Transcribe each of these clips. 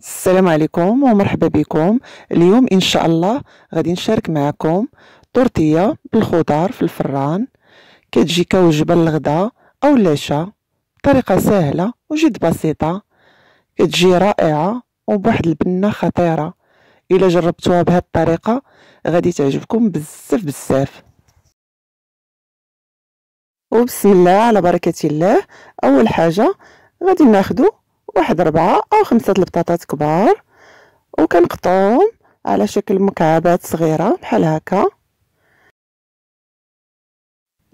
السلام عليكم ومرحبا بكم. اليوم ان شاء الله غادي نشارك معكم طورتيه بالخضار في الفران. كتجي كوجبه للغدا او العشاء، طريقه سهله وجد بسيطه، كتجي رائعه وبواحد البنه خطيره. الا جربتوها بهذه الطريقه غادي تعجبكم بزاف بزاف. وبسم الله على بركه الله. اول حاجه غادي ناخذ واحد 4 أو 5 البطاطات كبار، وكنقطعوهم على شكل مكعبات صغيره بحال هكا.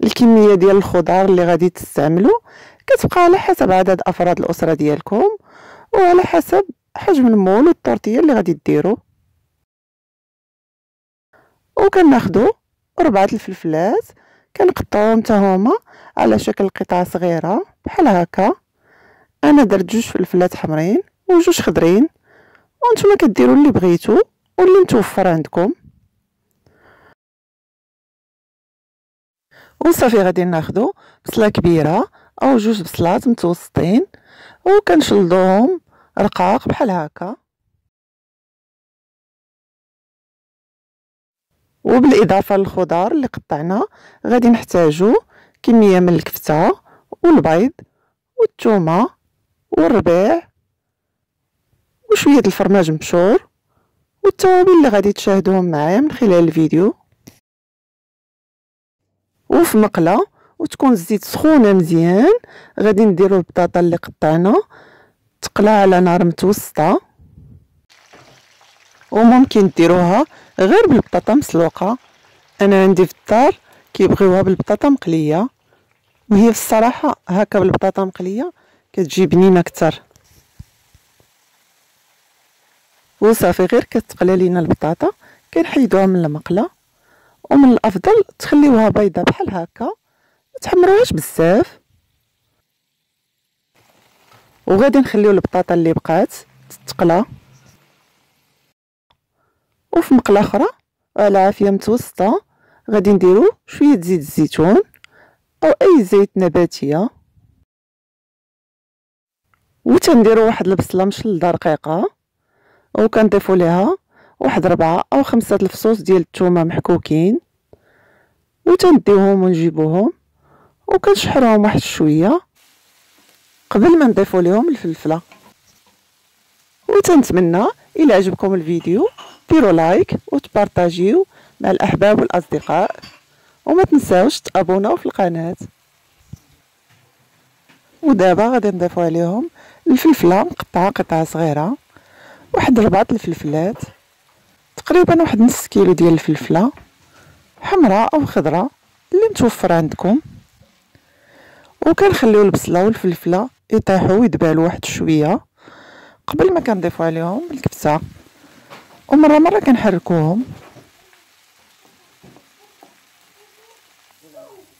الكميه ديال الخضار اللي غادي تستعملوا كتبقى على حسب عدد افراد الاسره ديالكم وعلى حسب حجم المول والطورتيه اللي غادي ديروا. وكناخذوا 4 الفلفلات كنقطعوهم حتى هما على شكل قطع صغيره بحال هكا. انا درت 2 فلفلات حمرين و2 خضرين، وانتم كديروا اللي بغيتو واللي متوفر عندكم. وصافي غادي ناخذوا بصله كبيره او 2 بصلات متوسطين وكنشلضوهم رقاق بحال هكا. وبالاضافه للخضار اللي قطعنا غادي نحتاجو كميه من الكفته والبيض والثومه والربيع وشويه الفرماج مبشور والتوابل اللي غادي تشاهدوهم معايا من خلال الفيديو. وفي مقله وتكون الزيت سخونه مزيان غادي نديرو البطاطا اللي قطعنا تقلى على نار متوسطه، وممكن ديروها غير بالبطاطا مسلوقه. انا عندي في الدار كيبغيوها بالبطاطا مقليه، وهي في الصراحه هكا بالبطاطا مقليه كتجي بنينه اكثر. وصافي غير كتقلى لينا البطاطا كنحيدوها من المقله، ومن الافضل تخليوها بيضه بحال هكا ما تحمروهاش بزاف. وغادي نخليو البطاطا اللي بقات تتقلى. وفي مقله اخرى على عافيه متوسطه غادي نديرو شويه زيت الزيتون او اي زيت نباتيه، وتنديرو واحد البصله مشلضه رقيقه، وكنضيفو ليها واحد 4 أو 5 الفصوص ديال الثومه محكوكين، وتنديوهم ونجيبوهم وكنشحروهم واحد شويه قبل ما نضيفو ليهم الفلفله. وتنتمنى الى عجبكم الفيديو ديروا لايك وتبارطاجيو مع الاحباب والاصدقاء، وما تنساوش تابوناو في القناه. ودابا غادي نضيفو عليهم الفلفله مقطعه قطع صغيره، واحد 4 الفلفلات، تقريبا واحد نص كيلو ديال الفلفله حمراء او خضراء اللي متوفر عندكم. وكنخليو البصله والفلفله يطيحوا ويدبالوا واحد شويه قبل ما كنضيفوا عليهم الكبسه، ومره مره كنحركوهم.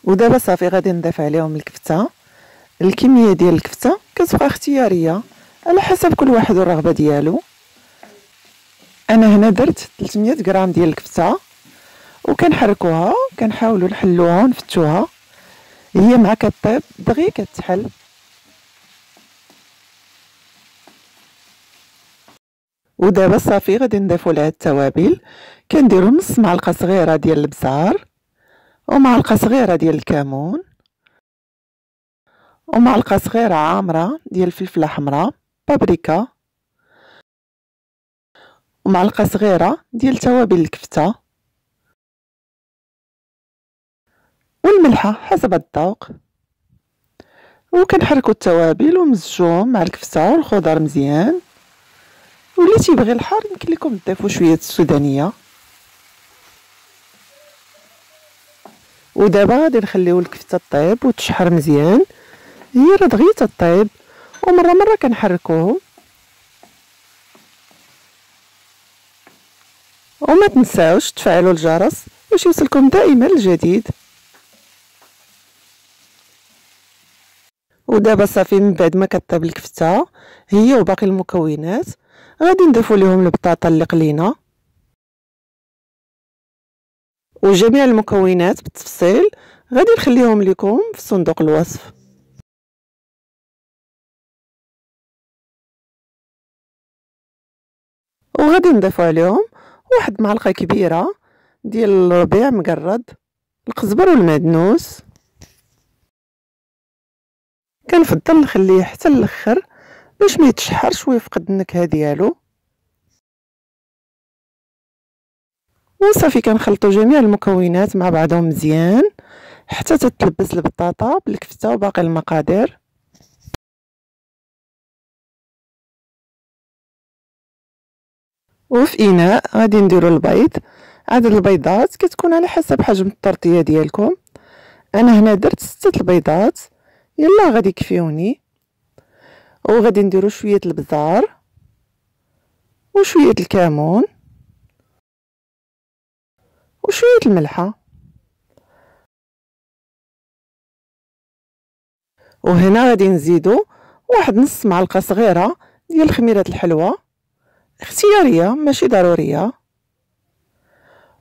ودابا صافي غادي نضيف عليهم الكفته. الكميه ديال الكفته كتبقى اختياريه على حسب كل واحد والرغبه ديالو. انا هنا درت 300 غرام ديال الكفته وكنحركوها كنحاولوا نحلوها ونفتوها، هي مع كطيب دغيا كتحل. ودابا صافي غادي نضيفوا لها التوابل. كنديروا نص معلقه صغيره ديال البزار، ومعلقه صغيره ديال الكمون، ومعلقه صغيره عامره ديال الفلفله حمراء بابريكا، ومعلقه صغيره ديال توابل الكفته، والملحه حسب الذوق. وكنحركوا التوابل ومزجوهم مع الكفته والخضر مزيان. واللي تيبغي الحار يمكن لكم تضيفوا شويه السودانيه. ودابا غادي نخليو الكفته طيب وتشحر مزيان، هي راه دغيا تطيب، ومره مره كنحركوهم. وما تنساوش تفعلوا الجرس باش يوصلكم دائما الجديد. ودابا صافي من بعد ما كطيب الكفته هي وباقي المكونات غادي نضيفوا لهم البطاطا اللي قلينا، وجميع المكونات بالتفصيل غادي نخليهم لكم في صندوق الوصف. وغادي نضيفو عليهم واحد معلقة كبيرة ديال الربيع مقرد، القزبر والمعدنوس. كنفضل نخليه حتى الاخر باش ما يتشحرش ويفقد النكهه ديالو. وصافي كنخلطوا جميع المكونات مع بعضهم مزيان حتى تتلبس البطاطا بالكفته وباقي المقادير. وفي اناء غادي نديروا البيض. عدد البيضات كتكون على حسب حجم الطرطيه ديالكم. انا هنا درت 6 البيضات، يلا غادي يكفيوني. وغادي نديروا شويه البزار وشويه الكمون وشويه الملحه. وهنا غادي نزيدو واحد نص معلقه صغيره ديال خميره الحلوى، اختياريه ماشي ضروريه.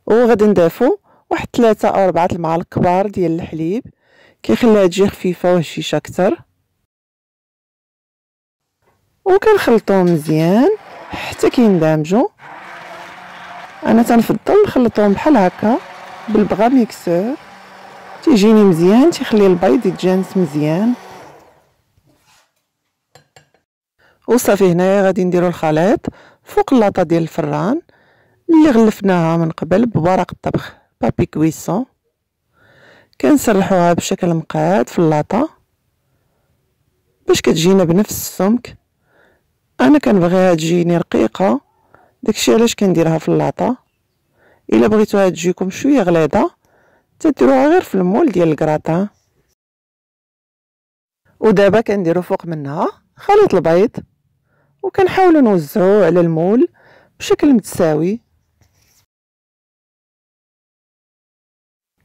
وغادي نضيفو واحد 3 أو 4 المعالق كبار ديال الحليب، كيخليها تجي خفيفه وهشيشه اكثر. وكنخلطوهم مزيان حتى كيندمجوا. انا تنفضل نخلطوهم بحال هكا بالبغا ميكسور، تيجيني مزيان، تيخلي البيض يتجانس مزيان. وصافي هنايا غادي نديرو الخليط فوق اللاطه ديال الفران اللي غلفناها من قبل بورق الطبخ بابي كويسون. كنسرحوها بشكل مقاد في اللاطه باش كتجينا بنفس السمك. انا كنبغيها تجيني رقيقه، داكشي علاش كنديرها في اللاطه. الا بغيتوها تجيكم شويه غليظه تديروها غير في المول ديال الكراطان. ودابا كنديرو فوق منها خليط البيض وكنحاولوا نوزعوه على المول بشكل متساوي.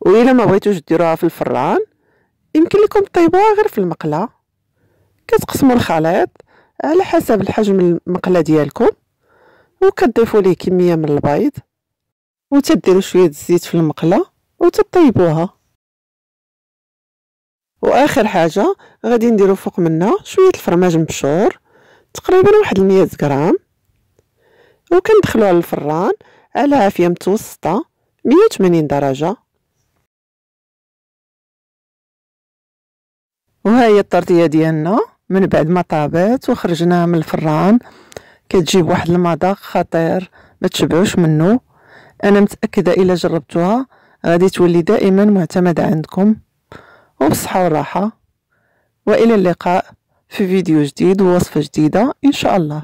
وإلا ما بغيتوش ديروها في الفران يمكن لكم طيبوها غير في المقله. كتقسموا الخليط على حسب الحجم المقله ديالكم وكتضيفوا ليه كميه من البيض وتديروا شويه الزيت في المقله وتطيبوها. واخر حاجه غادي نديرو فوق منها شويه الفرماج مبشور تقريبا واحد 100 غرام، وكندخلوها للفران على عافيه متوسطه 180 درجه. وها هي الطرطيه ديالنا من بعد ما طابت وخرجناها من الفران. كتجيب واحد المذاق خطير ما تشبعوش منه. انا متاكده الا جربتوها غادي تولي دائما معتمده عندكم. وبالصحه والراحه، والى اللقاء في فيديو جديد ووصفه جديده ان شاء الله.